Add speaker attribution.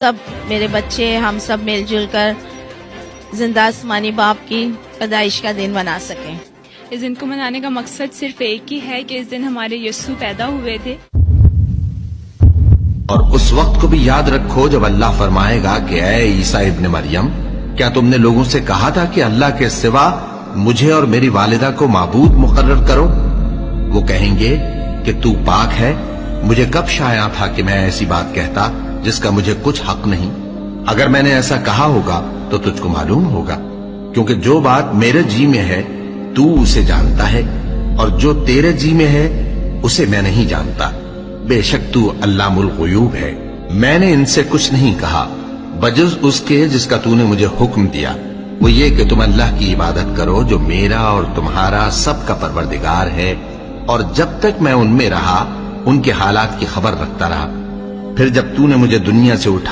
Speaker 1: سب میرے بچے ہم سب مل جل کر زندہ آسمانی باپ کی پیدائش کا دن منا سکیں۔
Speaker 2: اس دن کو منانے کا مقصد صرف ایک ہی ہے کہ اس دن ہمارے یسوع پیدا ہوئے تھے۔
Speaker 3: اور اس وقت کو بھی یاد رکھو جب اللہ فرمائے گا کہ اے عیسیٰ ابن مریم، کیا تم نے لوگوں سے کہا تھا کہ اللہ کے سوا مجھے اور میری والدہ کو معبود مقرر کرو؟ وہ کہیں گے کہ تو پاک ہے، مجھے کب شایع تھا کہ میں ایسی بات کہتا جس کا مجھے کچھ حق نہیں۔ اگر میں نے ایسا کہا ہوگا تو تجھ کو معلوم ہوگا، کیونکہ جو بات میرے جی میں ہے تو اسے جانتا ہے، اور جو تیرے جی میں ہے اسے میں نہیں جانتا۔ بے شک تو علام الغیوب ہے۔ میں نے ان سے کچھ نہیں کہا بجز اس کے جس کا تو نے مجھے حکم دیا، وہ یہ کہ تم اللہ کی عبادت کرو جو میرا اور تمہارا سب کا پروردگار ہے، اور جب تک میں ان میں رہا ان کے حالات کی خبر رکھتا رہا۔ پھر جب تو نے مجھے دنیا سے اٹھا